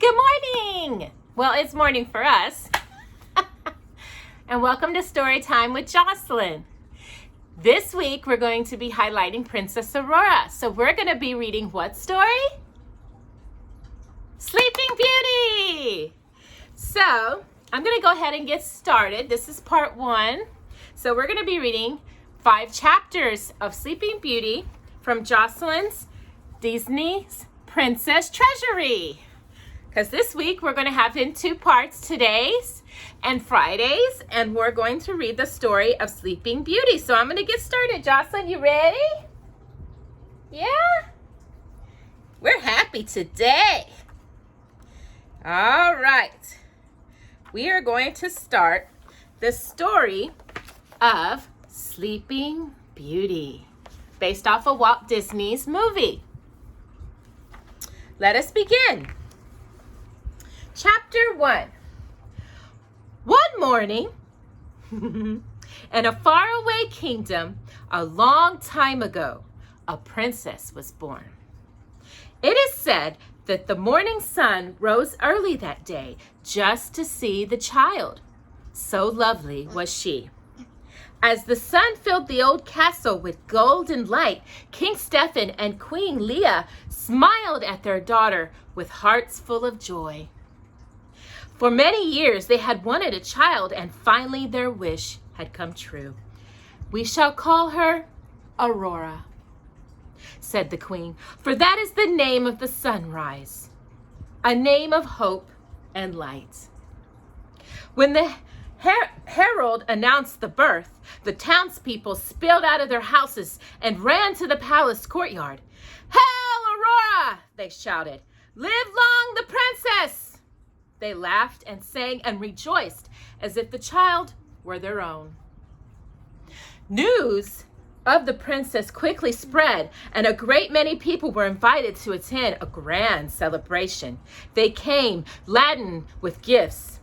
Good morning! Well, it's morning for us. And welcome to Storytime with Jocelyn. This week, we're going to be highlighting Princess Aurora. So we're going to be reading what story? Sleeping Beauty! So, I'm going to go ahead and get started. This is part 1. So we're going to be reading 5 chapters of Sleeping Beauty from Jocelyn's Disney's Princess Treasury. Because this week we're going to have in 2 parts, today's and Friday's, and we're going to read the story of Sleeping Beauty. So I'm going to get started. Jocelyn, you ready? Yeah? We're happy today. All right. We are going to start the story of Sleeping Beauty, based off of Walt Disney's movie. Let us begin. Chapter 1. One morning, in a faraway kingdom, a long time ago, a princess was born. It is said that the morning sun rose early that day just to see the child. So lovely was she. As the sun filled the old castle with golden light, King Stephen and Queen Leah smiled at their daughter with hearts full of joy. For many years they had wanted a child, and finally their wish had come true. "We shall call her Aurora," said the queen, "for that is the name of the sunrise, a name of hope and light." When the herald announced the birth, the townspeople spilled out of their houses and ran to the palace courtyard. "Hail, Aurora!" they shouted. "Live long the princess!" They laughed and sang and rejoiced as if the child were their own. News of the princess quickly spread, and a great many people were invited to attend a grand celebration. They came laden with gifts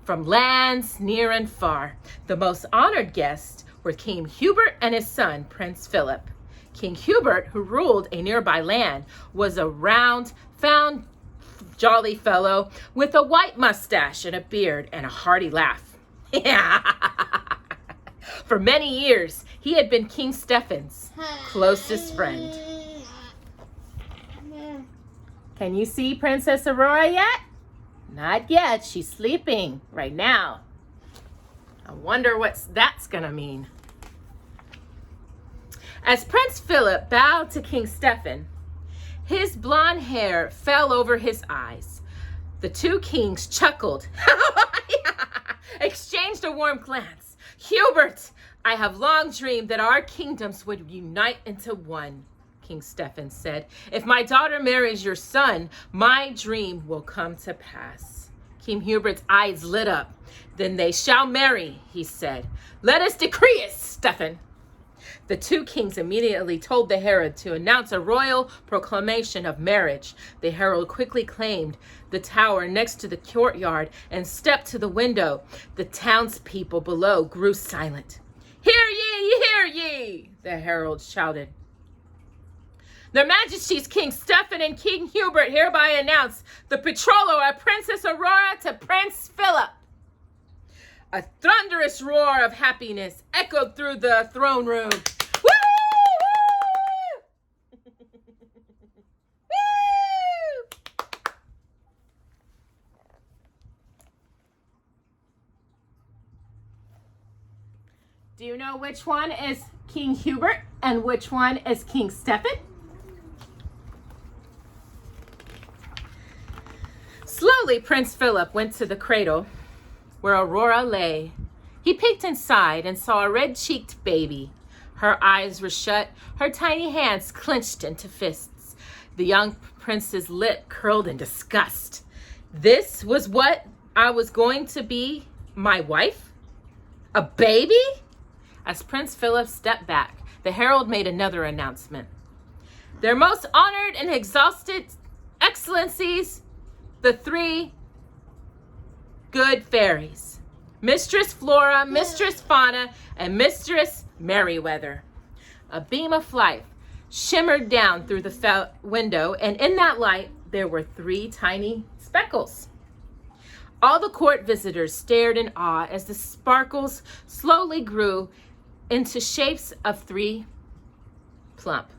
from lands near and far. The most honored guests were King Hubert and his son, Prince Philip. King Hubert, who ruled a nearby land, was a round, jolly fellow with a white mustache and a beard and a hearty laugh. For many years, he had been King Stephen's closest friend. Can you see Princess Aurora yet? Not yet. She's sleeping right now. I wonder what that's gonna mean. As Prince Philip bowed to King Stephen, his blonde hair fell over his eyes. The 2 kings chuckled, exchanged a warm glance. "Hubert, I have long dreamed that our kingdoms would unite into one," King Stephen said. "If my daughter marries your son, my dream will come to pass." King Hubert's eyes lit up. "Then they shall marry," he said. "Let us decree it, Stephen." The 2 kings immediately told the herald to announce a royal proclamation of marriage. The herald quickly claimed the tower next to the courtyard and stepped to the window. The townspeople below grew silent. "Hear ye, hear ye!" the herald shouted. "Their Majesties King Stephen and King Hubert hereby announce the betrothal of Princess Aurora to Prince Philip." A thunderous roar of happiness echoed through the throne room. Woo! Woo! Woo! Do you know which one is King Hubert and which one is King Stephen? Slowly, Prince Philip went to the cradle where Aurora lay. He peeked inside and saw a red-cheeked baby. Her eyes were shut, her tiny hands clenched into fists. The young prince's lip curled in disgust. This was what I was going to be, my wife? A baby? As Prince Philip stepped back, the herald made another announcement. "Their most honored and exhausted excellencies, the 3 good fairies, Mistress Flora, Mistress Fauna, and Mistress Merryweather." A beam of light shimmered down through the window, and in that light, there were 3 tiny speckles. All the court visitors stared in awe as the sparkles slowly grew into shapes of 3 plump,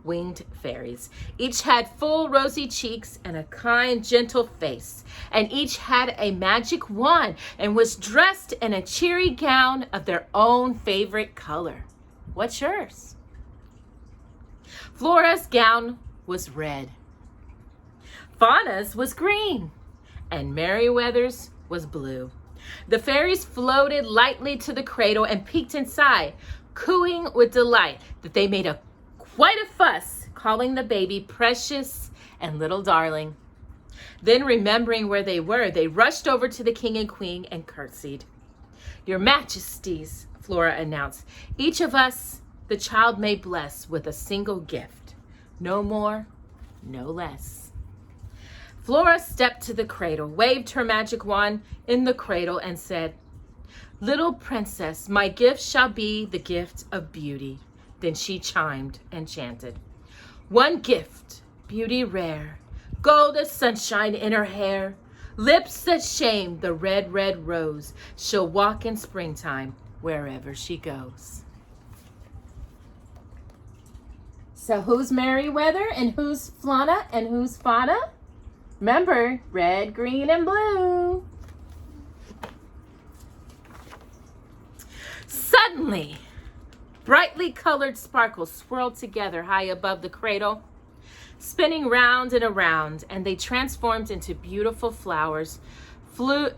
winged fairies. Each had full rosy cheeks and a kind, gentle face, and each had a magic wand and was dressed in a cheery gown of their own favorite color. What's yours? Flora's gown was red. Fauna's was green, and Merryweather's was blue. The fairies floated lightly to the cradle and peeked inside, cooing with delight that they made quite a fuss, calling the baby precious and little darling. Then, remembering where they were, they rushed over to the king and queen and curtsied. "Your Majesties," Flora announced, "each of us the child may bless with a single gift. No more, no less." Flora stepped to the cradle, waved her magic wand in the cradle, and said, "Little princess, my gift shall be the gift of beauty." Then she chimed and chanted, "One gift, beauty rare, gold as sunshine in her hair, lips that shame the red, red rose. She'll walk in springtime wherever she goes." So who's Merryweather and who's Flana and who's Fauna? Remember, red, green, and blue. Suddenly, brightly colored sparkles swirled together high above the cradle, spinning round and around, and they transformed into beautiful flowers,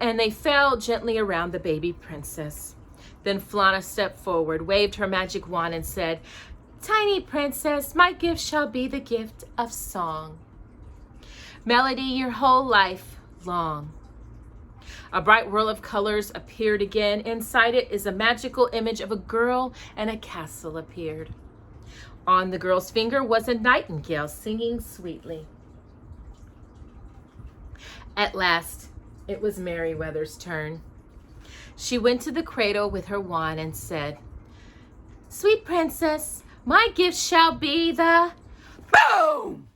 and they fell gently around the baby princess. Then Flana stepped forward, waved her magic wand, and said, "Tiny princess, my gift shall be the gift of song. Melody your whole life long." A bright whirl of colors appeared again. Inside it is a magical image of a girl, and a castle appeared. On the girl's finger was a nightingale singing sweetly. At last, it was Merryweather's turn. She went to the cradle with her wand and said, "Sweet princess, my gift shall be the..." Boom!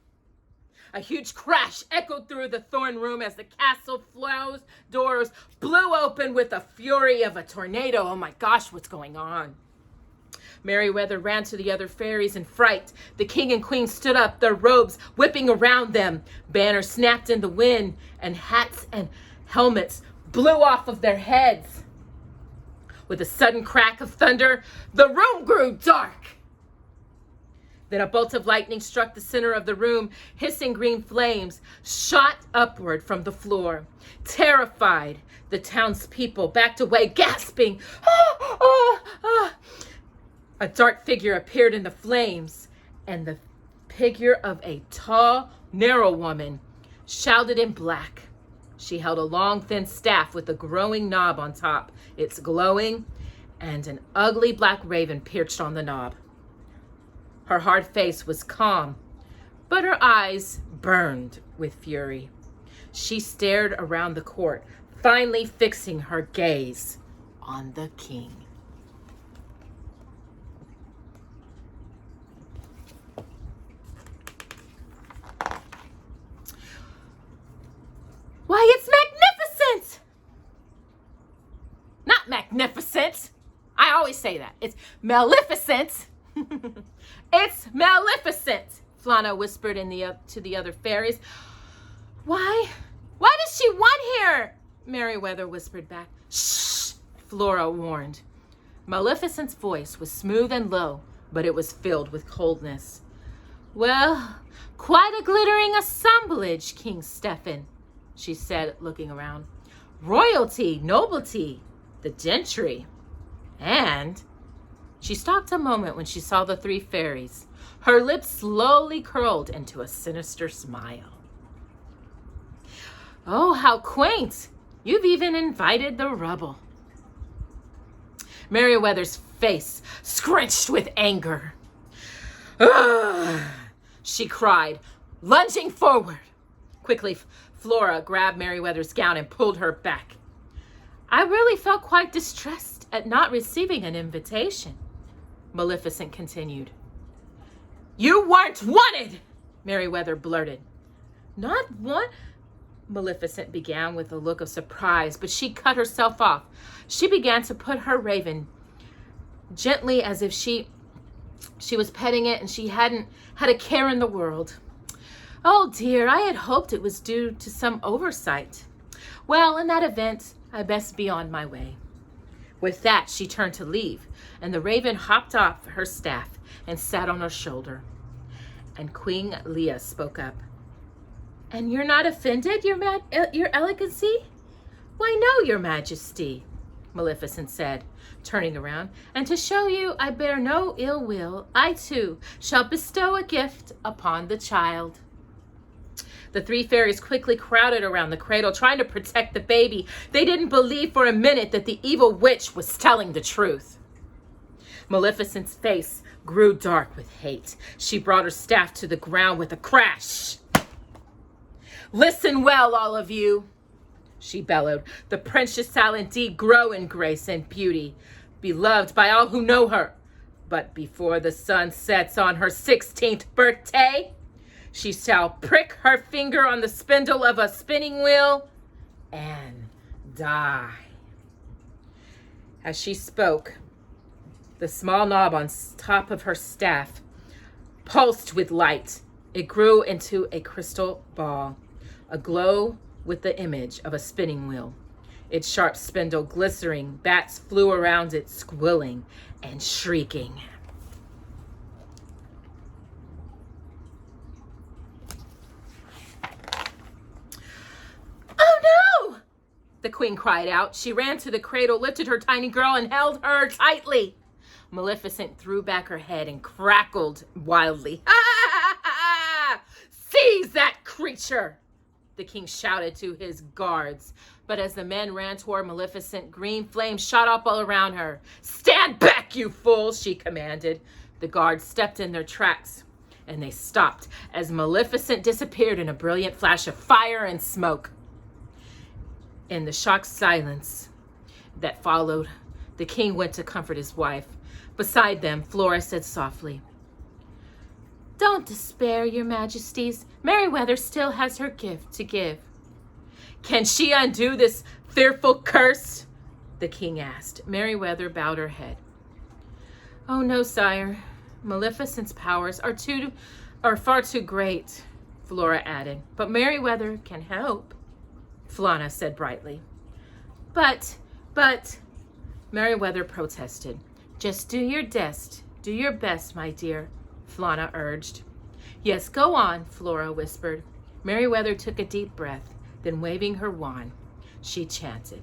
A huge crash echoed through the throne room as the castle doors blew open with the fury of a tornado. Oh my gosh, what's going on? Merryweather ran to the other fairies in fright. The king and queen stood up, their robes whipping around them. Banners snapped in the wind, and hats and helmets blew off of their heads. With a sudden crack of thunder, the room grew dark. Then a bolt of lightning struck the center of the room. Hissing green flames shot upward from the floor. Terrified, the townspeople backed away, gasping. "Ah, ah, ah." A dark figure appeared in the flames, and the figure of a tall, narrow woman, shrouded in black. She held a long, thin staff with a growing knob on top. It's glowing, and an ugly black raven perched on the knob. Her hard face was calm, but her eyes burned with fury. She stared around the court, finally fixing her gaze on the king. Why, it's magnificent! Not magnificent. I always say that. It's maleficent. It's maleficent, Flana whispered to the other fairies. Why does she want here? Merryweather whispered back. Shh, Flora warned. Maleficent's voice was smooth and low, but it was filled with coldness. Well, quite a glittering assemblage, King Stephen, she said, looking around. Royalty, nobility, the gentry, and... She stopped a moment when she saw the 3 fairies. Her lips slowly curled into a sinister smile. Oh, how quaint! You've even invited the rubble. Merryweather's face scrunched with anger. Ugh! She cried, lunging forward. Quickly, Flora grabbed Merryweather's gown and pulled her back. I really felt quite distressed at not receiving an invitation, Maleficent continued. You weren't wanted, Merryweather blurted. Not one, Maleficent began with a look of surprise, but she cut herself off. She began to put her raven gently as if she was petting it and she hadn't had a care in the world. Oh dear, I had hoped it was due to some oversight. Well, in that event, I best be on my way. With that, she turned to leave, and the raven hopped off her staff and sat on her shoulder. And Queen Leah spoke up. And you're not offended, your elegancy? Why, no, your majesty, Maleficent said, turning around. And to show you I bear no ill will, I too shall bestow a gift upon the child. The three fairies quickly crowded around the cradle, trying to protect the baby. They didn't believe for a minute that the evil witch was telling the truth. Maleficent's face grew dark with hate. She brought her staff to the ground with a crash. Listen well, all of you, she bellowed. The princess shall indeed grow in grace and beauty, beloved by all who know her. But before the sun sets on her 16th birthday, she shall prick her finger on the spindle of a spinning wheel and die. As she spoke, the small knob on top of her staff pulsed with light. It grew into a crystal ball, aglow with the image of a spinning wheel. Its sharp spindle glistening, bats flew around it, squealing and shrieking. Oh no! The queen cried out. She ran to the cradle, lifted her tiny girl, and held her tightly. Maleficent threw back her head and crackled wildly. Seize that creature! The king shouted to his guards. But as the men ran toward Maleficent, green flames shot up all around her. Stand back, you fools, she commanded. The guards stepped in their tracks, and they stopped as Maleficent disappeared in a brilliant flash of fire and smoke. In the shocked silence that followed, the king went to comfort his wife. Beside them, Flora said softly, Don't despair, your majesties. Merryweather still has her gift to give. Can she undo this fearful curse? The king asked. Merryweather bowed her head. Oh no, sire. Maleficent's powers are far too great, Flora added. But Merryweather can help, Flana said brightly. But, Merryweather protested. Just do your best, my dear, Flana urged. Yes, go on, Flora whispered. Merryweather took a deep breath, then waving her wand, she chanted.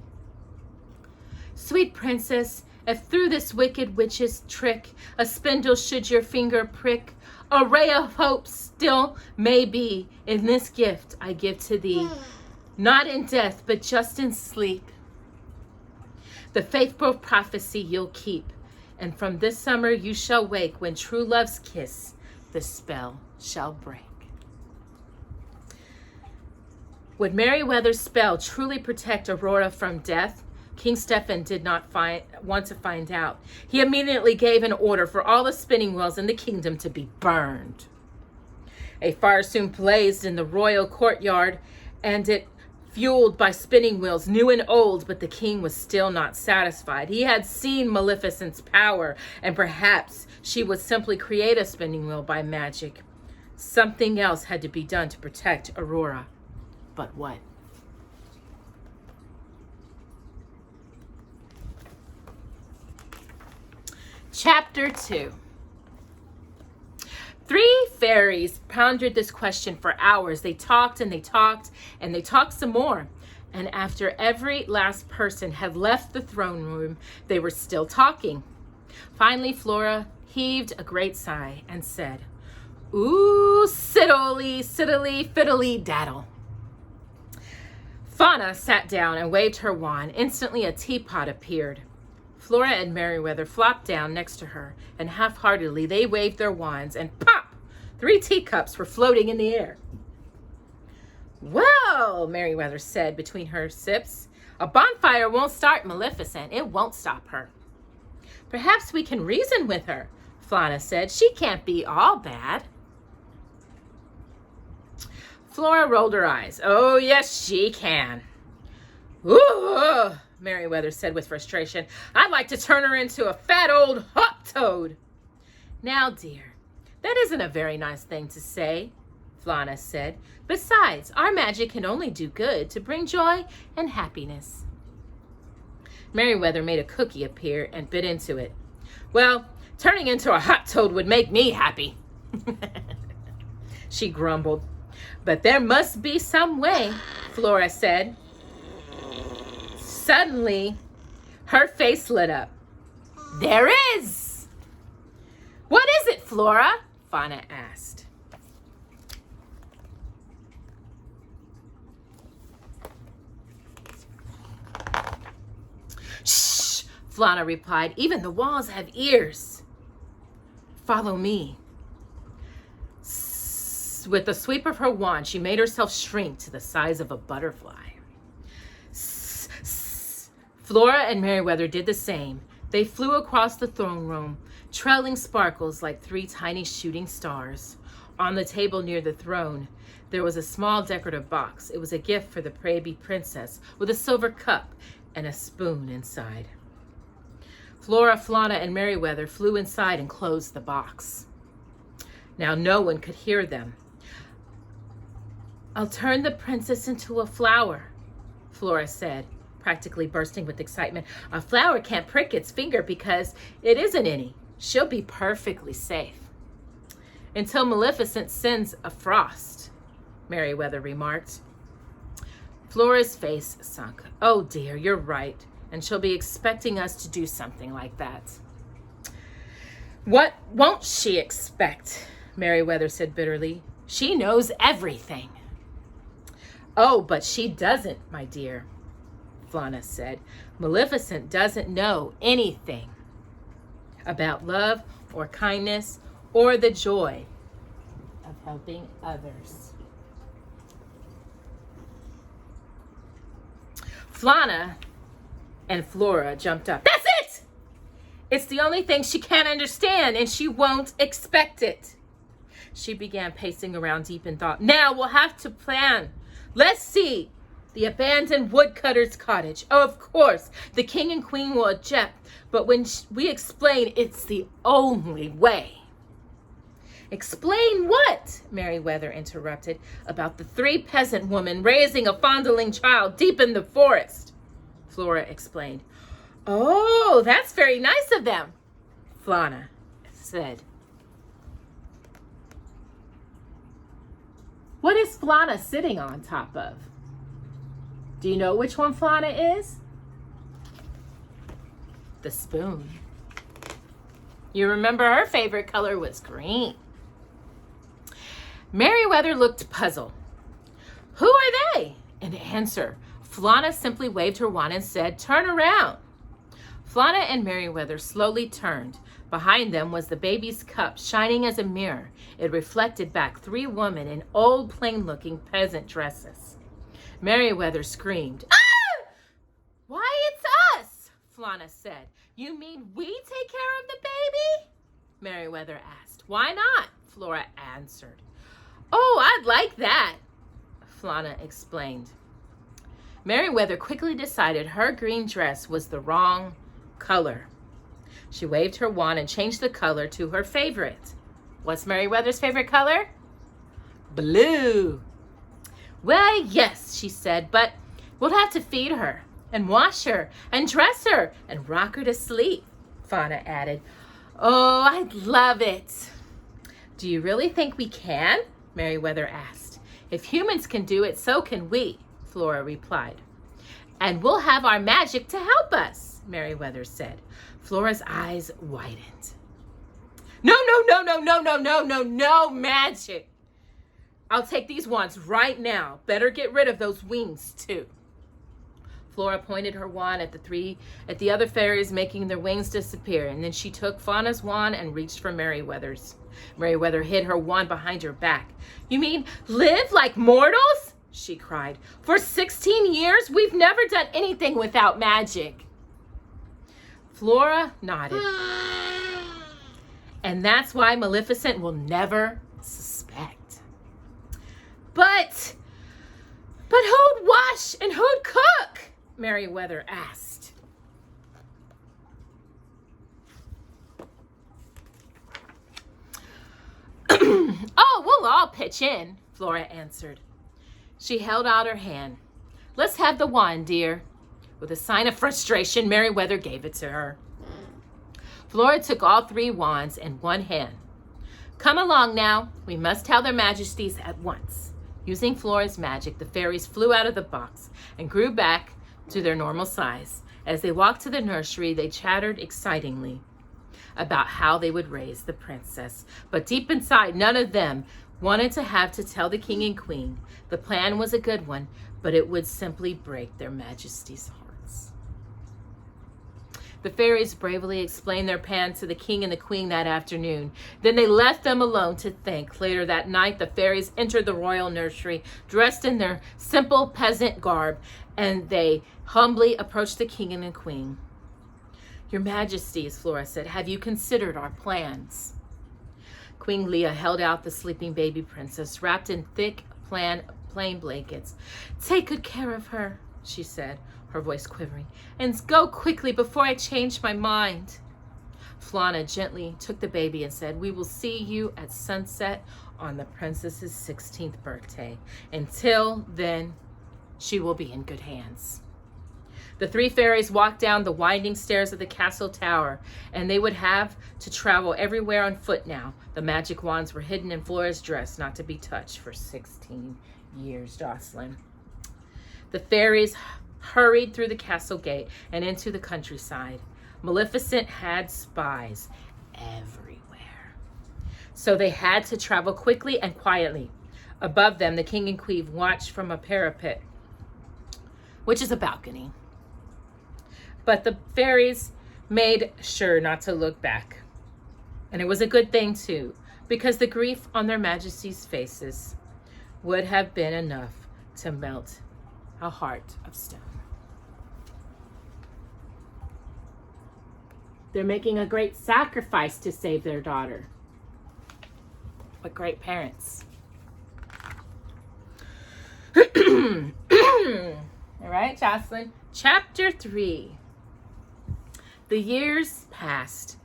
Sweet princess, if through this wicked witch's trick a spindle should your finger prick, a ray of hope still may be in this gift I give to thee, not in death, but just in sleep. The faithful prophecy you'll keep, and from this summer you shall wake when true love's kiss the spell shall break. Would Merryweather's spell truly protect Aurora from death? King Stephen did not want to find out. He immediately gave an order for all the spinning wheels in the kingdom to be burned. A fire soon blazed in the royal courtyard, and it fueled by spinning wheels, new and old, but the king was still not satisfied. He had seen Maleficent's power, and perhaps she would simply create a spinning wheel by magic. Something else had to be done to protect Aurora. But what? Chapter 2. 3 fairies pondered this question for hours. They talked and they talked and they talked some more. And after every last person had left the throne room, they were still talking. Finally, Flora heaved a great sigh and said, Ooh, siddly, fiddly, daddle. Fauna sat down and waved her wand. Instantly, a teapot appeared. Flora and Merryweather flopped down next to her, and half-heartedly they waved their wands, and pop! 3 teacups were floating in the air. Well, Merryweather said between her sips, a bonfire won't start Maleficent. It won't stop her. Perhaps we can reason with her, Flana said. She can't be all bad. Flora rolled her eyes. Oh, yes, she can. Ooh, Merryweather said with frustration. I'd like to turn her into a fat old hot toad. Now, dear, that isn't a very nice thing to say, Flana said. Besides, our magic can only do good to bring joy and happiness. Merryweather made a cookie appear and bit into it. Well, turning into a hot toad would make me happy, she grumbled. But there must be some way, Flora said. Suddenly, her face lit up. There is! What is it, Flora? Fauna asked. Shh, Flana replied. Even the walls have ears. Follow me. With a sweep of her wand, she made herself shrink to the size of a butterfly. Flora and Merryweather did the same. They flew across the throne room, trailing sparkles like 3 tiny shooting stars. On the table near the throne, there was a small decorative box. It was a gift for the baby princess with a silver cup and a spoon inside. Flora, Flana, and Merryweather flew inside and closed the box. Now no one could hear them. I'll turn the princess into a flower, Flora said, practically bursting with excitement. A flower can't prick its finger because it isn't any. She'll be perfectly safe. Until Maleficent sends a frost, Merryweather remarked. Flora's face sunk. Oh dear, you're right. And she'll be expecting us to do something like that. What won't she expect? Merryweather said bitterly. She knows everything. Oh, but she doesn't, my dear, Flana said. Maleficent doesn't know anything about love or kindness or the joy of helping others. Flana and Flora jumped up. That's it! It's the only thing she can't understand, and she won't expect it. She began pacing around deep in thought. Now we'll have to plan. Let's see. The abandoned woodcutter's cottage. Oh, of course, the king and queen will object, but when we explain, it's the only way. Explain what? Merryweather interrupted. About the 3 peasant women raising a fondling child deep in the forest, Flora explained. Oh, that's very nice of them, Flana said. What is Flana sitting on top of? Do you know which one Flana is? The spoon. You remember her favorite color was green. Merryweather looked puzzled. Who are they? In answer, Flana simply waved her wand and said, turn around. Flana and Merryweather slowly turned. Behind them was the baby's cup, shining as a mirror. It reflected back 3 women in old, plain-looking peasant dresses. Merryweather screamed, ah! Why, it's us, Flana said. You mean we take care of the baby? Merryweather asked. Why not? Flora answered. Oh, I'd like that, Flana explained. Merryweather quickly decided her green dress was the wrong color. She waved her wand and changed the color to her favorite. What's Merryweather's favorite color? Blue. Well, yes, she said, but we'll have to feed her and wash her and dress her and rock her to sleep, Flana added. Oh, I'd love it. Do you really think we can? Merryweather asked. If humans can do it, so can we, Flora replied. And we'll have our magic to help us, Merryweather said. Flora's eyes widened. No magic. I'll take these wands right now. Better get rid of those wings too. Flora pointed her wand at the other fairies, making their wings disappear, and then she took Flana's wand and reached for Merryweather's. Merryweather hid her wand behind her back. You mean live like mortals? She cried. For 16 years, we've never done anything without magic. Flora nodded. And that's why Maleficent will never suspect. But who'd wash and who'd cook? Merryweather asked. Oh, we'll all pitch in, Flora answered. She held out her hand. Let's have the wand, dear. With a sign of frustration, Merryweather gave it to her. Flora took all 3 wands in one hand. Come along now. We must tell their majesties at once. Using Flora's magic, the fairies flew out of the box and grew back to their normal size. As they walked to the nursery, they chattered excitingly about how they would raise the princess. But deep inside, none of them wanted to have to tell the king and queen. The plan was a good one, but it would simply break their majesties' hearts. The fairies bravely explained their plan to the king and the queen that afternoon. Then they left them alone to think. Later that night, the fairies entered the royal nursery, dressed in their simple peasant garb, and they humbly approached the king and the queen. Your majesties, Flora said, have you considered our plans? Queen Leah held out the sleeping baby princess, wrapped in thick, plain blankets. Take good care of her, she said, her voice quivering, and go quickly before I change my mind. Flana gently took the baby and said, we will see you at sunset on the princess's 16th birthday. Until then, she will be in good hands. The 3 fairies walked down the winding stairs of the castle tower, and they would have to travel everywhere on foot now. The magic wands were hidden in Flora's dress, not to be touched for 16 years, Jocelyn. The fairies hurried through the castle gate and into the countryside. Maleficent had spies everywhere, so they had to travel quickly and quietly. Above them, the king and queen watched from a parapet, which is a balcony. But the fairies made sure not to look back. And it was a good thing, too, because the grief on their majesties' faces would have been enough to melt a heart of stone. They're making a great sacrifice to save their daughter. What great parents. All right, Jocelyn. Chapter 3. The years passed.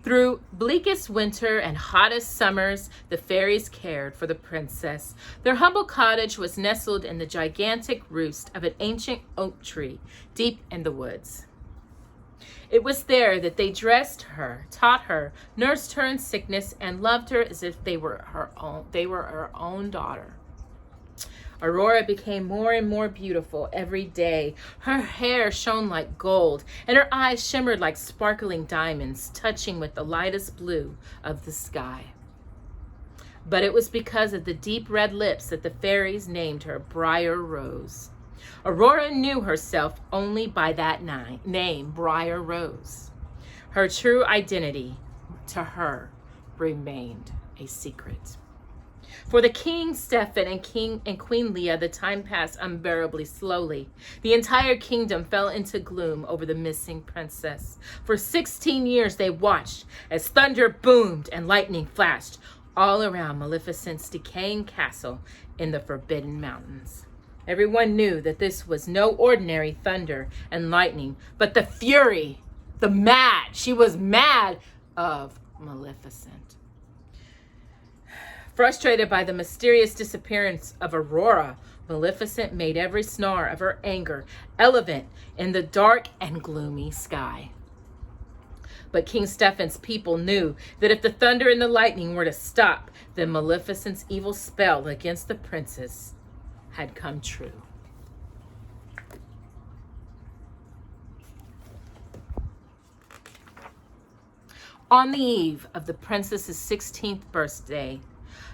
Through bleakest winter and hottest summers, the fairies cared for the princess. Their humble cottage was nestled in the gigantic roost of an ancient oak tree deep in the woods. It was there that they dressed her, taught her, nursed her in sickness, and loved her as if they were her own daughter. Aurora became more and more beautiful every day. Her hair shone like gold, and her eyes shimmered like sparkling diamonds, touching with the lightest blue of the sky. But it was because of the deep red lips that the fairies named her Briar Rose. Aurora knew herself only by that name, Briar Rose. Her true identity, to her, remained a secret. For the King Stephen and Queen Leah, the time passed unbearably slowly. The entire kingdom fell into gloom over the missing princess. For 16 years they watched as thunder boomed and lightning flashed all around Maleficent's decaying castle in the Forbidden Mountains. Everyone knew that this was no ordinary thunder and lightning, but the fury, she was mad of Maleficent. Frustrated by the mysterious disappearance of Aurora, Maleficent made every snarl of her anger eloquent in the dark and gloomy sky. But King Stephen's people knew that if the thunder and the lightning were to stop, then Maleficent's evil spell against the princess had come true. On the eve of the princess's 16th birthday,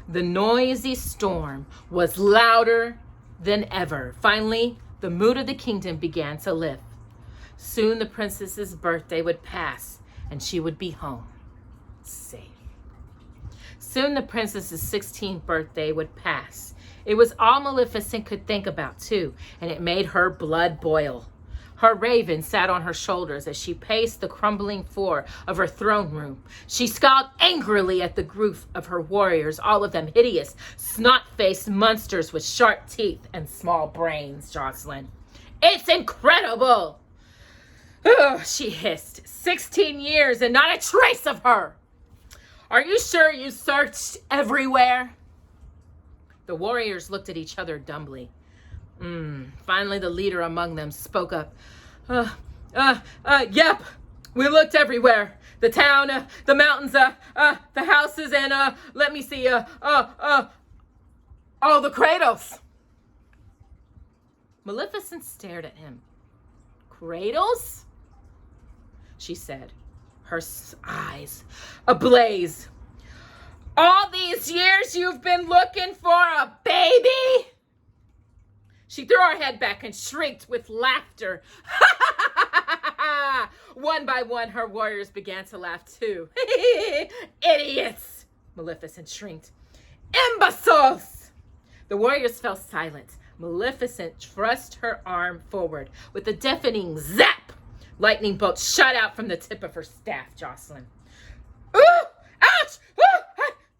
the noisy storm was louder than ever. Finally, the mood of the kingdom began to lift. Soon the princess's birthday would pass and she would be home, safe. Soon the princess's 16th birthday would pass. It was all Maleficent could think about too, and it made her blood boil. Her raven sat on her shoulders as she paced the crumbling floor of her throne room. She scowled angrily at the group of her warriors, all of them hideous, snot-faced monsters with sharp teeth and small brains, Jocelyn. "It's incredible!" "Ugh," she hissed. 16 years and not a trace of her. "Are you sure you searched everywhere?" The warriors looked at each other dumbly. Finally, the leader among them spoke up. Yep, we looked everywhere. The town, the mountains, the houses, and, let me see, all the cradles." Maleficent stared at him. "Cradles?" she said, her eyes ablaze. "All these years you've been looking for a baby?" She threw her head back and shrieked with laughter. One by one, her warriors began to laugh too. "Idiots!" Maleficent shrieked. "Imbeciles!" The warriors fell silent. Maleficent thrust her arm forward. With a deafening zap, lightning bolts shot out from the tip of her staff, Jocelyn. "Ooh! Ouch! Ooh!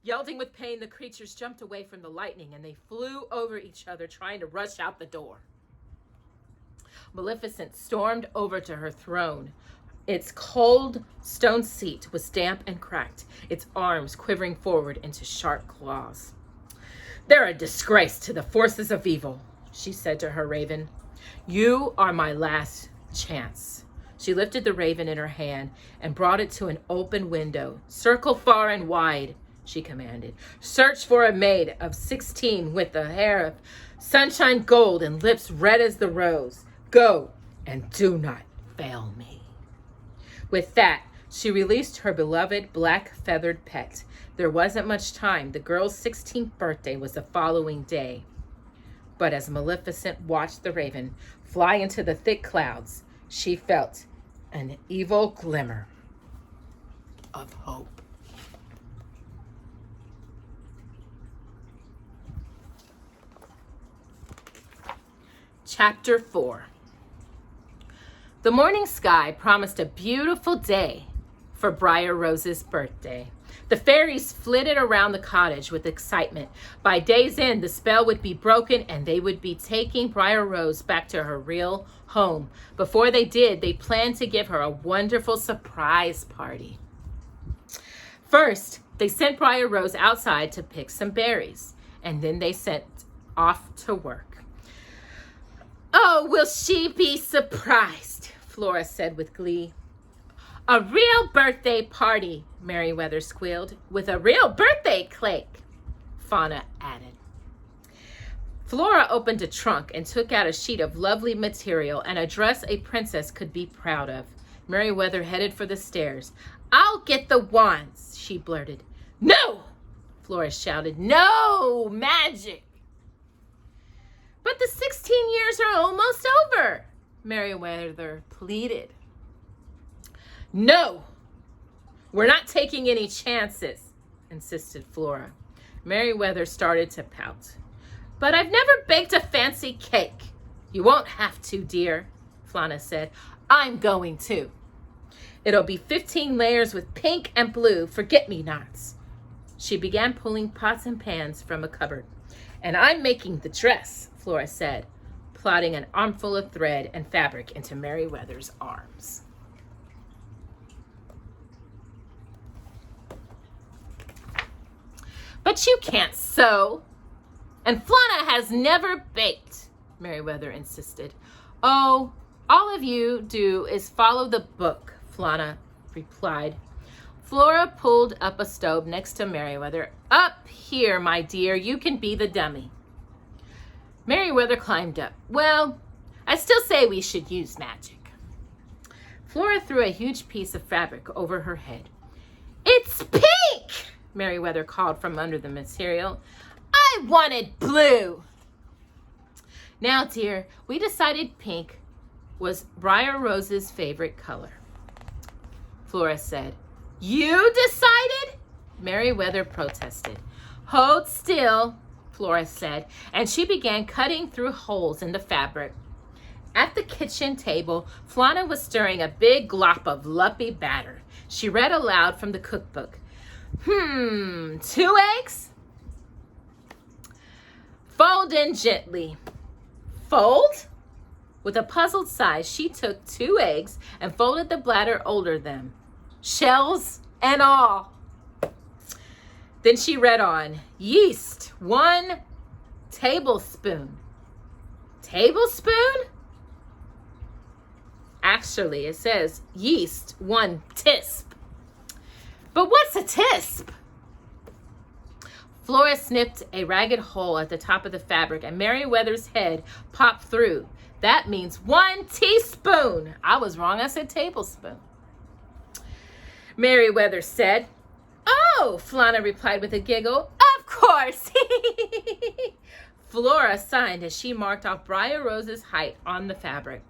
Yelling with pain, the creatures jumped away from the lightning and they flew over each other, trying to rush out the door. Maleficent stormed over to her throne. Its cold stone seat was damp and cracked, its arms quivering forward into sharp claws. "They're a disgrace to the forces of evil," she said to her raven. "You are my last chance." She lifted the raven in her hand and brought it to an open window. "Circle far and wide," she commanded. "Search for a maid of 16 with the hair of sunshine gold and lips red as the rose. Go, and do not fail me." With that, she released her beloved black feathered pet. There wasn't much time. The girl's 16th birthday was the following day. But as Maleficent watched the raven fly into the thick clouds, she felt an evil glimmer of hope. Chapter 4. The morning sky promised a beautiful day for Briar Rose's birthday. The fairies flitted around the cottage with excitement. By day's end, the spell would be broken and they would be taking Briar Rose back to her real home. Before they did, they planned to give her a wonderful surprise party. First, they sent Briar Rose outside to pick some berries, and then they sent off to work. "Oh, will she be surprised?" Flora said with glee. "A real birthday party," Merryweather squealed. "With a real birthday cake," Fauna added. Flora opened a trunk and took out a sheet of lovely material and a dress a princess could be proud of. Merryweather headed for the stairs. "I'll get the wands," she blurted. "No!" Flora shouted. "No magic!" "But the 16 years are almost over," Merryweather pleaded. "No, we're not taking any chances," insisted Flora. Merryweather started to pout. "But I've never baked a fancy cake." "You won't have to, dear," Flana said. "I'm going to. It'll be 15 layers with pink and blue forget-me-nots." She began pulling pots and pans from a cupboard. "And I'm making the dress," Flora said, plotting an armful of thread and fabric into Merryweather's arms. "But you can't sew, and Flana has never baked," Merryweather insisted. "Oh, all of you do is follow the book," Flana replied. Flora pulled up a stove next to Merryweather. "Up here, my dear, you can be the dummy." Merryweather climbed up. "Well, I still say we should use magic." Flora threw a huge piece of fabric over her head. "It's pink!" Merryweather called from under the material. "I wanted blue." "Now, dear, we decided pink was Briar Rose's favorite color," Flora said. "You decided?" Merryweather protested. "Hold still," Flora said, and she began cutting through holes in the fabric. At the kitchen table, Flana was stirring a big glop of lumpy batter. She read aloud from the cookbook. 2 eggs? Fold in gently. Fold? With a puzzled sigh, she took 2 eggs and folded the batter over them, shells and all. Then she read on. Yeast, 1 tablespoon. Tablespoon? Actually, it says yeast, 1 tisp. But what's a tisp? Flora snipped a ragged hole at the top of the fabric, and Meriwether's head popped through. That means 1 teaspoon. I was wrong. I said tablespoon. Meriwether said. Oh, Flana replied with a giggle. Of course. Flora signed as she marked off Briar Rose's height on the fabric.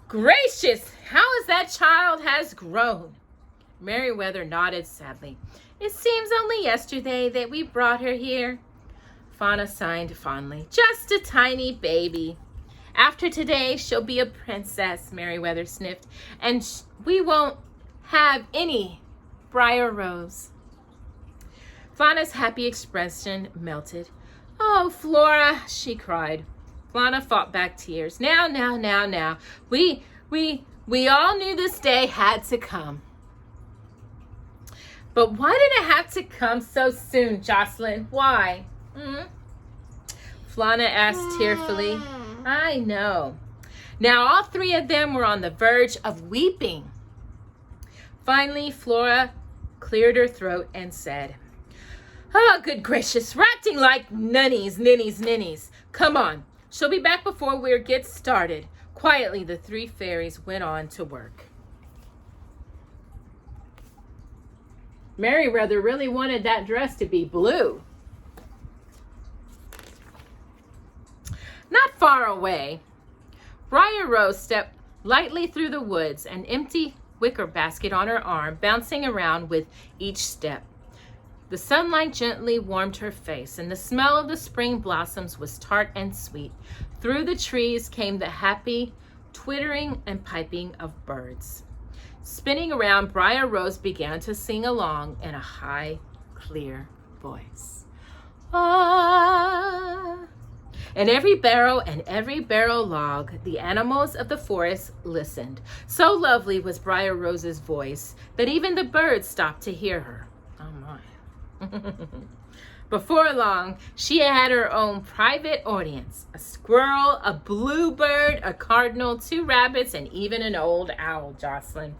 Gracious, how is that child has grown? Meriwether nodded sadly. It seems only yesterday that we brought her here. Fauna sighed fondly. Just a tiny baby. After today, she'll be a princess, Meriwether sniffed, and we won't have any Briar Rose. Flana's happy expression melted. Oh, Flora, she cried. Flana fought back tears. Now. We all knew this day had to come. But why did it have to come so soon, Jocelyn? Why? Flana asked tearfully. I know. Now all 3 of them were on the verge of weeping. Finally, Flora cleared her throat and said, oh, good gracious, we're acting like ninnies. Come on, she'll be back before we get started. Quietly, the 3 fairies went on to work. Meriwether really wanted that dress to be blue. Not far away, Briar Rose stepped lightly through the woods, an empty wicker basket on her arm, bouncing around with each step. The sunlight gently warmed her face, and the smell of the spring blossoms was tart and sweet. Through the trees came the happy twittering and piping of birds. Spinning around, Briar Rose began to sing along in a high, clear voice. Ah! In every barrel and every barrel log, the animals of the forest listened. So lovely was Briar Rose's voice that even the birds stopped to hear her. Oh my. Before long, she had her own private audience. A squirrel, a bluebird, a cardinal, 2 rabbits, and even an old owl, Jocelyn.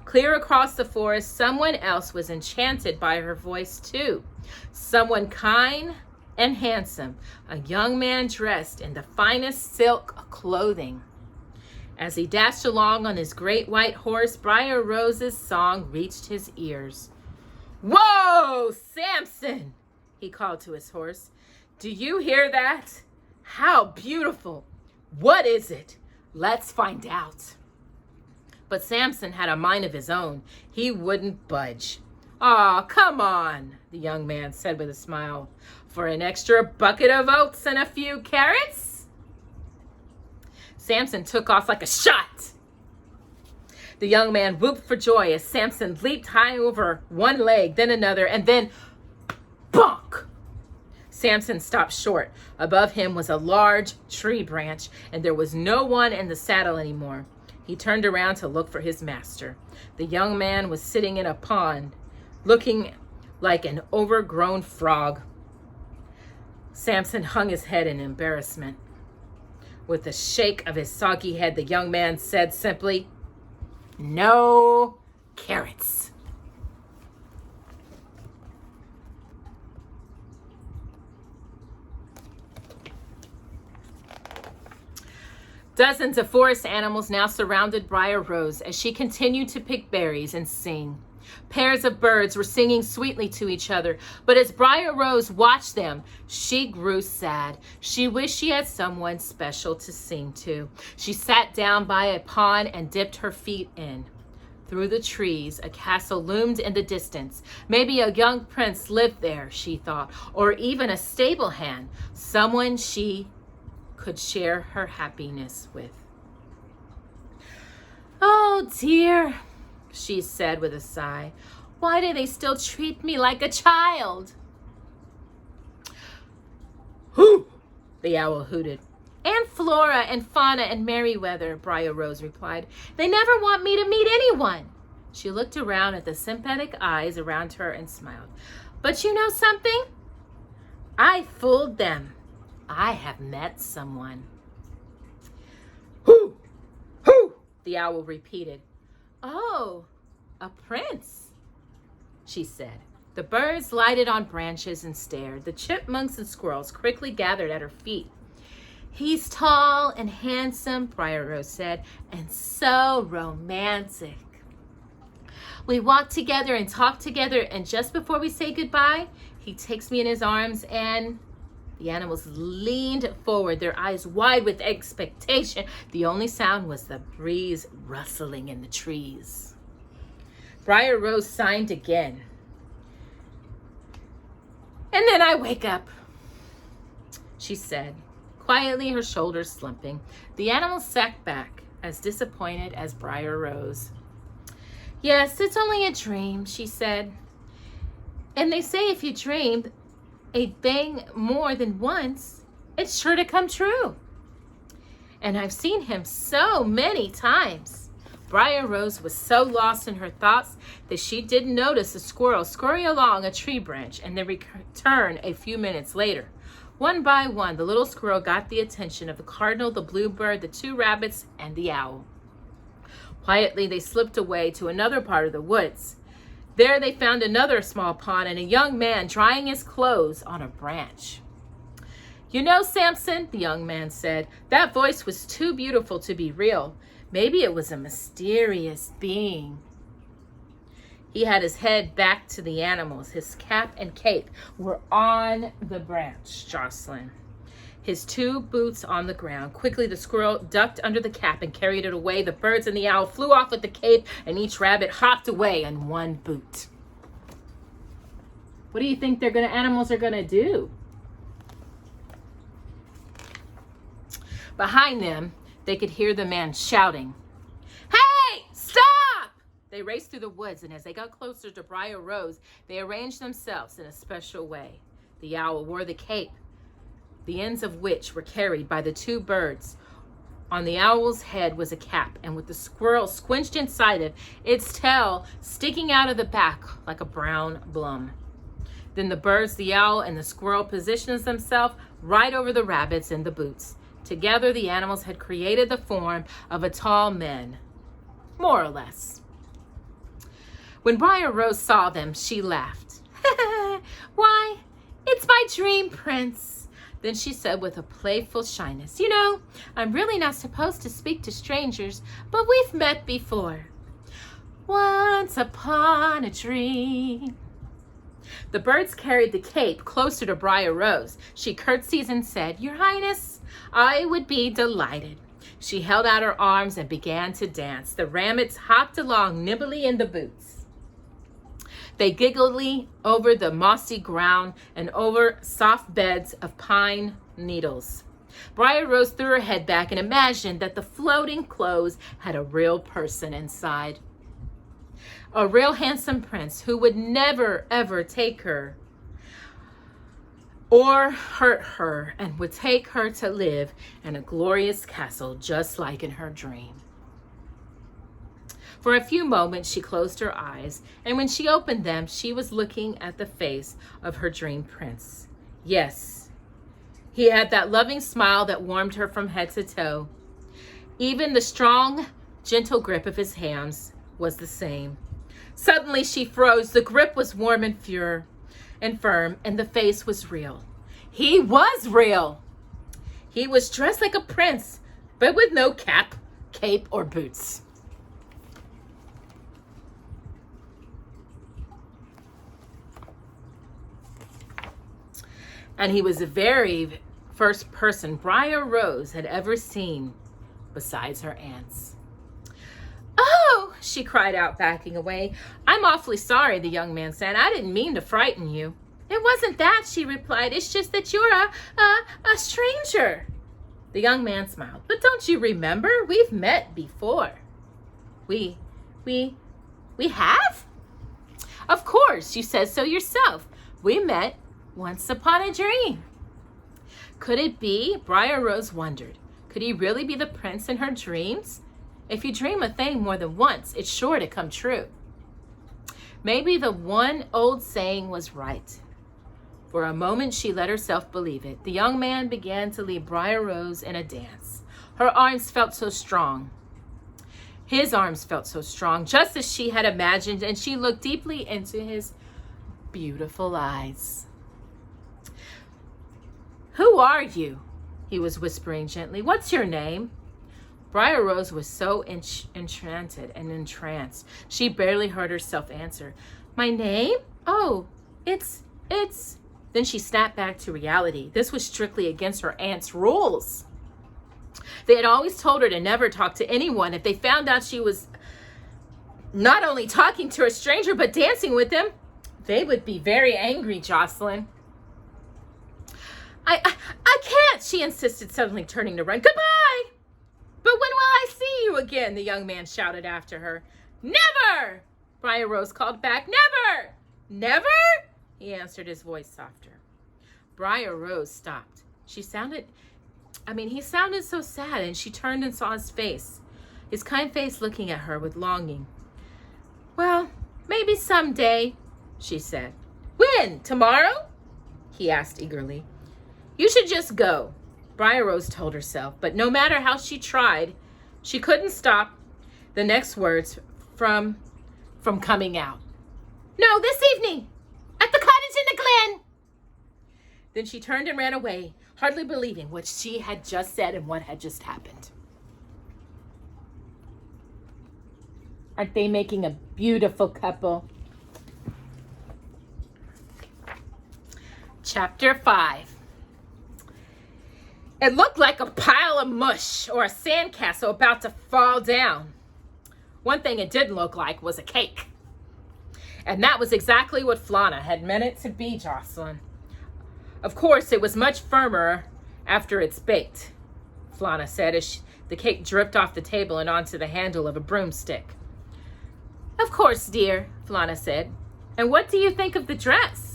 Clear across the forest, someone else was enchanted by her voice too. Someone kind and handsome, a young man dressed in the finest silk clothing. As he dashed along on his great white horse, Briar Rose's song reached his ears. Whoa, Samson, he called to his horse. Do you hear that? How beautiful. What is it? Let's find out. But Samson had a mind of his own. He wouldn't budge. Aw, come on, the young man said with a smile. For an extra bucket of oats and a few carrots? Samson took off like a shot. The young man whooped for joy as Samson leaped high over one leg, then another, and then bonk! Samson stopped short. Above him was a large tree branch, and there was no one in the saddle anymore. He turned around to look for his master. The young man was sitting in a pond, looking like an overgrown frog. Samson hung his head in embarrassment. With a shake of his soggy head, the young man said simply, "No carrots." Dozens of forest animals now surrounded Briar Rose as she continued to pick berries and sing. Pairs of birds were singing sweetly to each other, but as Briar Rose watched them, she grew sad. She wished she had someone special to sing to. She sat down by a pond and dipped her feet in. Through the trees, a castle loomed in the distance. Maybe a young prince lived there, she thought, or even a stable hand, someone she could share her happiness with. Oh dear, she said with a sigh. Why do they still treat me like a child? Who? The owl hooted. Aunt Flora and Fauna and Merryweather, Briar Rose replied. They never want me to meet anyone. She looked around at the sympathetic eyes around her and smiled. But you know something? I fooled them. I have met someone. Who? Who? The owl repeated. Oh, a prince, she said. The birds lighted on branches and stared. The chipmunks and squirrels quickly gathered at her feet. He's tall and handsome, Briar Rose said, and so romantic. We walk together and talk together, and just before we say goodbye, he takes me in his arms and... The animals leaned forward, their eyes wide with expectation. The only sound was the breeze rustling in the trees. Briar Rose signed again. And then I wake up, she said, quietly, her shoulders slumping. The animals sat back, as disappointed as Briar Rose. Yes, it's only a dream, she said. And they say if you dream a thing more than once, it's sure to come true. And I've seen him so many times. Briar Rose was so lost in her thoughts that she didn't notice a squirrel scurry along a tree branch and then return a few minutes later. One by one, the little squirrel got the attention of the cardinal, the bluebird, the two rabbits, and the owl. Quietly, they slipped away to another part of the woods. There they found another small pond and a young man drying his clothes on a branch. You know, Samson, the young man said, that voice was too beautiful to be real. Maybe it was a mysterious being. He had his head back to the animals. His cap and cape were on the branch, Jocelyn. His two boots on the ground. Quickly, the squirrel ducked under the cap and carried it away. The birds and the owl flew off with the cape, and each rabbit hopped away on one boot. What do you think animals are gonna do? Behind them, they could hear the man shouting, "Hey, stop!" They raced through the woods, and as they got closer to Briar Rose, they arranged themselves in a special way. The owl wore the cape, the ends of which were carried by the two birds. On the owl's head was a cap, and with the squirrel squinched inside it, its tail sticking out of the back like a brown blum. Then the birds, the owl, and the squirrel positioned themselves right over the rabbits and the boots. Together, the animals had created the form of a tall man, more or less. When Briar Rose saw them, she laughed. Why, it's my dream prince. Then she said with a playful shyness, you know, I'm really not supposed to speak to strangers, but we've met before. Once upon a dream. The birds carried the cape closer to Briar Rose. She curtsied and said, Your Highness, I would be delighted. She held out her arms and began to dance. The rabbits hopped along nimbly in the boots. They giggled over the mossy ground and over soft beds of pine needles. Briar Rose threw her head back and imagined that the floating clothes had a real person inside. A real handsome prince who would never, ever take her or hurt her and would take her to live in a glorious castle just like in her dream. For a few moments, she closed her eyes, and when she opened them, she was looking at the face of her dream prince. Yes, he had that loving smile that warmed her from head to toe. Even the strong, gentle grip of his hands was the same. Suddenly, she froze. The grip was warm and firm, and the face was real. He was real. He was dressed like a prince, but with no cap, cape, or boots. And he was the very first person Briar Rose had ever seen besides her aunts. Oh, she cried out, backing away. I'm awfully sorry, the young man said. I didn't mean to frighten you. It wasn't that, she replied. It's just that you're a stranger. The young man smiled. But don't you remember? We've met before. We, we, we have? Of course, you said so yourself. We met once upon a dream. Could it be? Briar Rose wondered. Could he really be the prince in her dreams? If you dream a thing more than once, it's sure to come true. Maybe the one old saying was right. For a moment, she let herself believe it. The young man began to lead Briar Rose in a dance. Her arms felt so strong. His arms felt so strong, just as she had imagined, and she looked deeply into his beautiful eyes. Who are you? He was whispering gently. What's your name? Briar Rose was so enchanted and entranced, she barely heard herself answer. My name? Oh, it's... Then she snapped back to reality. This was strictly against her aunt's rules. They had always told her to never talk to anyone. If they found out she was not only talking to a stranger, but dancing with them, they would be very angry, Jocelyn. I can't, she insisted, suddenly turning to run. Goodbye! But when will I see you again? The young man shouted after her. Never! Briar Rose called back. Never! Never? He answered, his voice softer. Briar Rose stopped. He sounded so sad, and she turned and saw his kind face looking at her with longing. Well, maybe someday, she said. When? Tomorrow? He asked eagerly. You should just go, Briar Rose told herself, but no matter how she tried, she couldn't stop the next words from coming out. No, this evening, at the cottage in the glen. Then she turned and ran away, hardly believing what she had just said and what had just happened. Aren't they making a beautiful couple? Chapter 5. It looked like a pile of mush or a sandcastle about to fall down. One thing it didn't look like was a cake. And that was exactly what Flana had meant it to be, Jocelyn. Of course, it was much firmer after it's baked, Flana said as the cake dripped off the table and onto the handle of a broomstick. Of course, dear, Flana said. And what do you think of the dress?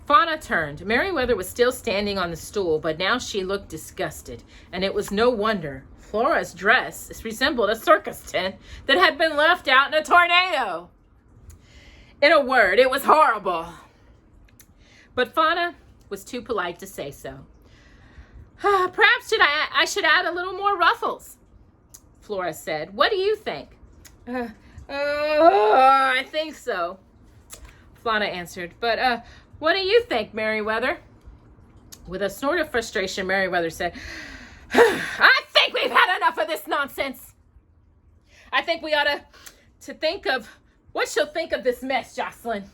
Fauna turned. Merryweather was still standing on the stool, but now she looked disgusted, and it was no wonder. Flora's dress resembled a circus tent that had been left out in a tornado. In a word, it was horrible. But Fauna was too polite to say so. Perhaps I should add a little more ruffles, Flora said. What do you think? I think so, Flana answered. But, what do you think, Merryweather? With a snort of frustration, Merryweather said, I think we've had enough of this nonsense. I think we ought to think of what she'll think of this mess, Jocelyn.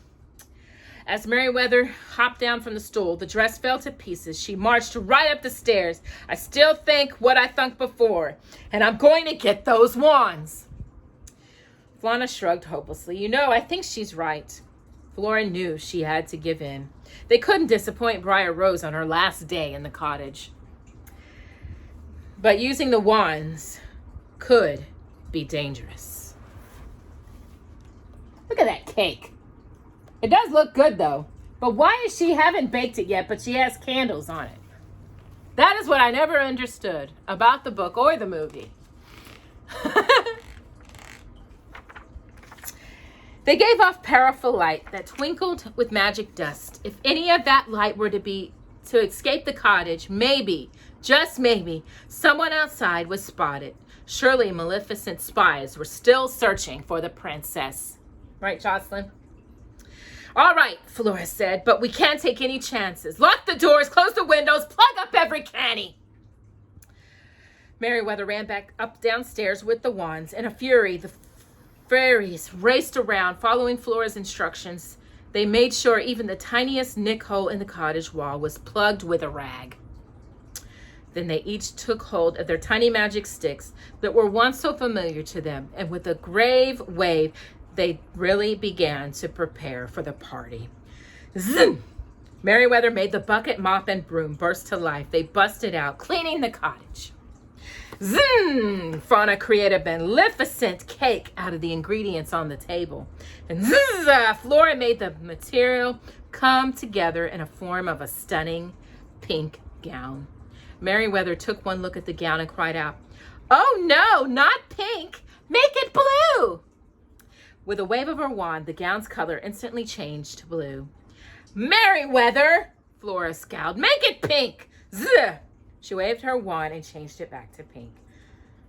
As Merryweather hopped down from the stool, the dress fell to pieces. She marched right up the stairs. I still think what I thunk before, and I'm going to get those wands. Flana shrugged hopelessly. I think she's right. Flora knew she had to give in. They couldn't disappoint Briar Rose on her last day in the cottage. But using the wands could be dangerous. Look at that cake. It does look good, though. But why is she haven't baked it yet, but she has candles on it? That is what I never understood about the book or the movie. They gave off powerful light that twinkled with magic dust. If any of that light were to escape the cottage, maybe, just maybe, someone outside was spotted. Surely Maleficent's spies were still searching for the princess. Right, Jocelyn? All right, Flora said, but we can't take any chances. Lock the doors, close the windows, plug up every cranny. Merryweather ran back up downstairs with the wands. In a fury, the fairies raced around, following Flora's instructions. They made sure even the tiniest nick hole in the cottage wall was plugged with a rag. Then they each took hold of their tiny magic sticks that were once so familiar to them, and with a grave wave, they really began to prepare for the party. Zoom! Merryweather made the bucket, mop, and broom burst to life. They busted out, cleaning the cottage. Zoom! Fauna created a magnificent cake out of the ingredients on the table. And Flora made the material come together in a form of a stunning pink gown. Meriwether took one look at the gown and cried out, "Oh no, not pink! Make it blue!" With a wave of her wand, the gown's color instantly changed to blue. "Meriwether!" Flora scowled. "Make it pink! Zuh!" She waved her wand and changed it back to pink.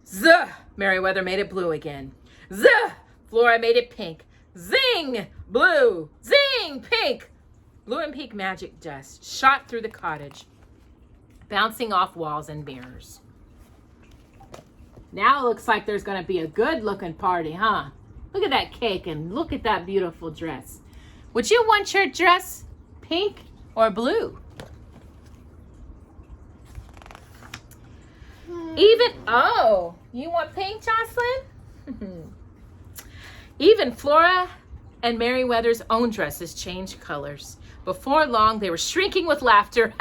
Zuh! Meriwether made it blue again. Zuh! Flora made it pink. Zing! Blue! Zing! Pink! Blue and pink magic dust shot through the cottage, bouncing off walls and mirrors. Now it looks like there's going to be a good-looking party, huh? Look at that cake and look at that beautiful dress. Would you want your dress pink or blue? You want pink, Jocelyn? Even Flora and Meriwether's own dresses changed colors. Before long, they were shrieking with laughter.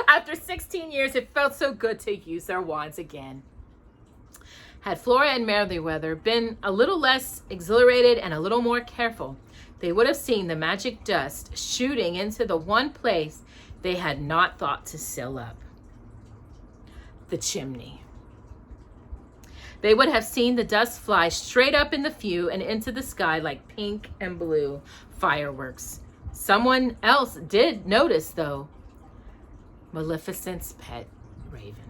After 16 years, it felt so good to use their wands again. Had Flora and Meriwether been a little less exhilarated and a little more careful, they would have seen the magic dust shooting into the one place they had not thought to seal up: the chimney. They would have seen the dust fly straight up in the view and into the sky like pink and blue fireworks. Someone else did notice, though: Maleficent's pet raven.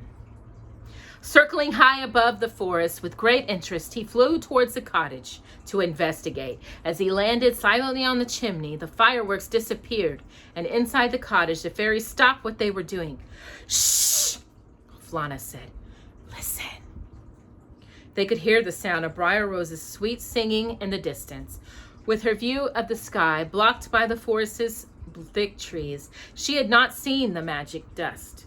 Circling high above the forest with great interest, he flew towards the cottage to investigate. As he landed silently on the chimney, the fireworks disappeared, and inside the cottage, the fairies stopped what they were doing. "Shh!" Flana said. "Listen." They could hear the sound of Briar Rose's sweet singing in the distance. With her view of the sky blocked by the forest's thick trees, she had not seen the magic dust.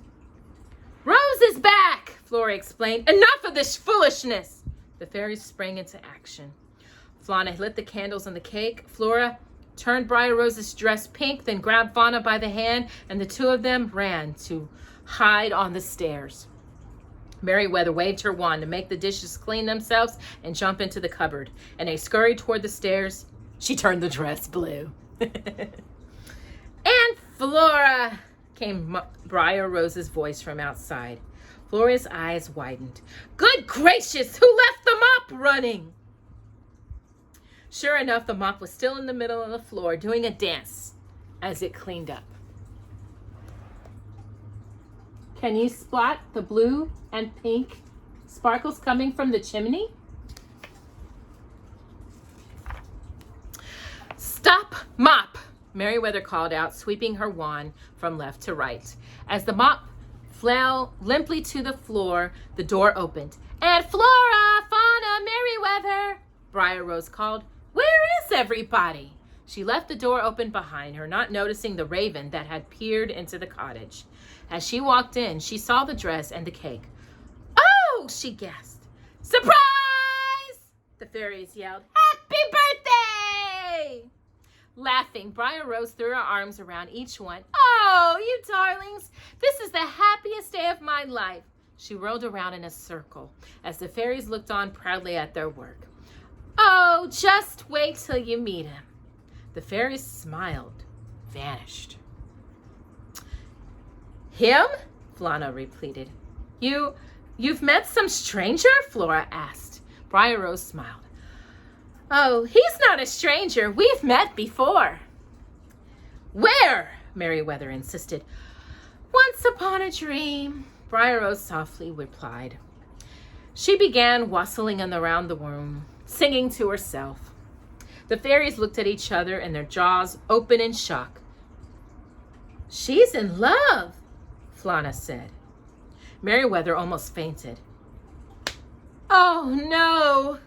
"Rose is back!" Flora explained. "Enough of this foolishness!" The fairies sprang into action. Flana lit the candles on the cake. Flora turned Briar Rose's dress pink, then grabbed Fauna by the hand, and the two of them ran to hide on the stairs. Meriwether waved her wand to make the dishes clean themselves and jump into the cupboard, and they scurried toward the stairs. She turned the dress blue. "And Flora!" came Briar Rose's voice from outside. Flora's eyes widened. "Good gracious, who left the mop running?" Sure enough, the mop was still in the middle of the floor doing a dance as it cleaned up. Can you spot the blue and pink sparkles coming from the chimney? "Stop, mop!" Meriwether called out, sweeping her wand from left to right. As the mop fell limply to the floor, the door opened. "And Flora, Fauna, Meriwether!" Briar Rose called. "Where is everybody?" She left the door open behind her, not noticing the raven that had peered into the cottage. As she walked in, she saw the dress and the cake. "Oh!" she gasped. "Surprise!" the fairies yelled. "Happy birthday!" Laughing, Briar Rose threw her arms around each one. "Oh, you darlings, this is the happiest day of my life." She whirled around in a circle as the fairies looked on proudly at their work. "Oh, just wait till you meet him." The fairies smiled, vanished. "Him?" Flana repeated. You've met some stranger?" Flora asked. Briar Rose smiled. "Oh, he's not a stranger. We've met before." "Where?" Meriwether insisted. "Once upon a dream," Briar Rose softly replied. She began wassailing around the room, singing to herself. The fairies looked at each other and their jaws open in shock. "She's in love," Flana said. Meriwether almost fainted. "Oh no,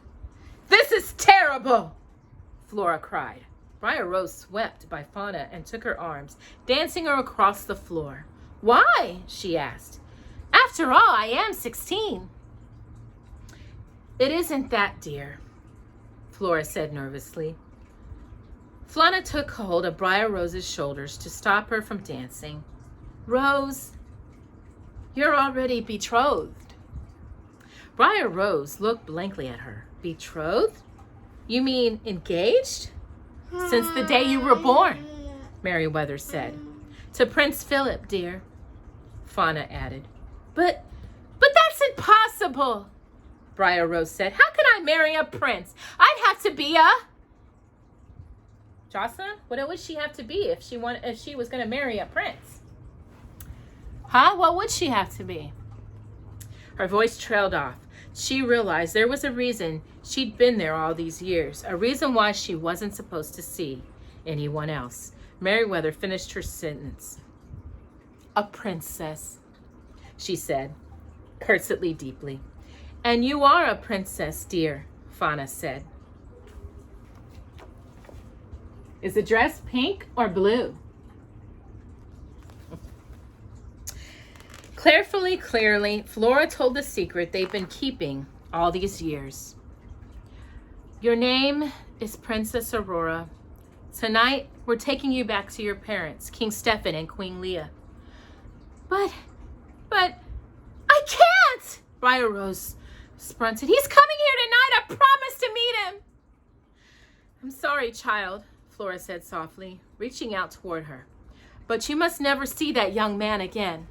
this is terrible," Flora cried. Briar Rose swept by Fauna and took her arms, dancing her across the floor. "Why?" she asked. "After all, I am 16. "It isn't that, dear," Flora said nervously. Flana took hold of Briar Rose's shoulders to stop her from dancing. "Rose, you're already betrothed." Briar Rose looked blankly at her. Betrothed? You mean engaged? Since the day you were born, Meriwether said. To Prince Philip, dear, Fauna added. But that's impossible, Briar Rose said. How can I marry a prince? I'd have to be a... Jocelyn, what would she have to be if she was going to marry a prince? Huh? What would she have to be? Her voice trailed off. She realized there was a reason she'd been there all these years, a reason why she wasn't supposed to see anyone else. Meriwether finished her sentence. A princess, she said, cursedly deeply. And you are a princess, dear, Fauna said. Is the dress pink or blue? Clearly, Flora told the secret they've been keeping all these years. Your name is Princess Aurora. Tonight, we're taking you back to your parents, King Stephen and Queen Leah. But, I can't, Briar Rose sprunted. He's coming here tonight. I promised to meet him. I'm sorry, child, Flora said softly, reaching out toward her. But you must never see that young man again.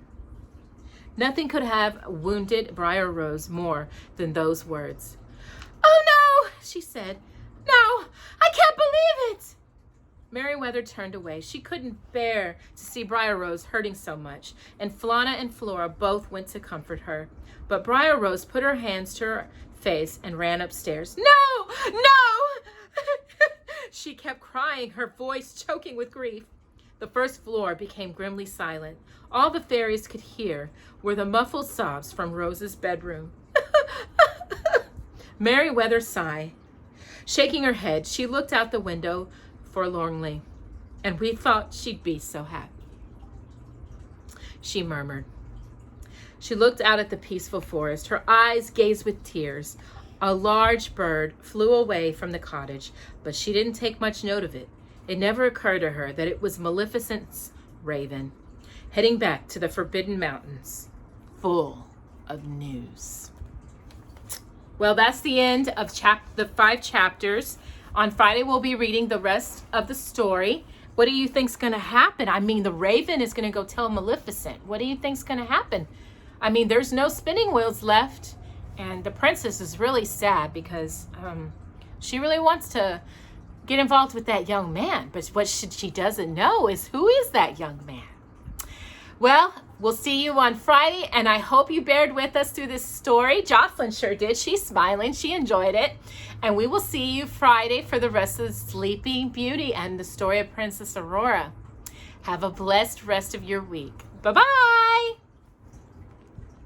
Nothing could have wounded Briar Rose more than those words. Oh, no, she said. No, I can't believe it. Meriwether turned away. She couldn't bear to see Briar Rose hurting so much, and Fauna and Flora both went to comfort her. But Briar Rose put her hands to her face and ran upstairs. No, no! She kept crying, her voice choking with grief. The first floor became grimly silent. All the fairies could hear were the muffled sobs from Rose's bedroom. Meriwether sighed. Shaking her head, she looked out the window forlornly. And we thought she'd be so happy, she murmured. She looked out at the peaceful forest. Her eyes gazed with tears. A large bird flew away from the cottage, but she didn't take much note of it. It never occurred to her that it was Maleficent's raven, heading back to the Forbidden Mountains, full of news. Well, that's the end of the 5 chapters. On Friday, we'll be reading the rest of the story. What do you think's going to happen? I mean, the raven is going to go tell Maleficent. What do you think's going to happen? I mean, there's no spinning wheels left, and the princess is really sad because she really wants to get involved with that young man. But what she doesn't know is who is that young man. Well, we'll see you on Friday, and I hope you bared with us through this story. Jocelyn sure did. She's smiling. She enjoyed it. And we will see you Friday for the rest of Sleeping Beauty and the story of Princess Aurora. Have a blessed rest of your week. Bye-bye.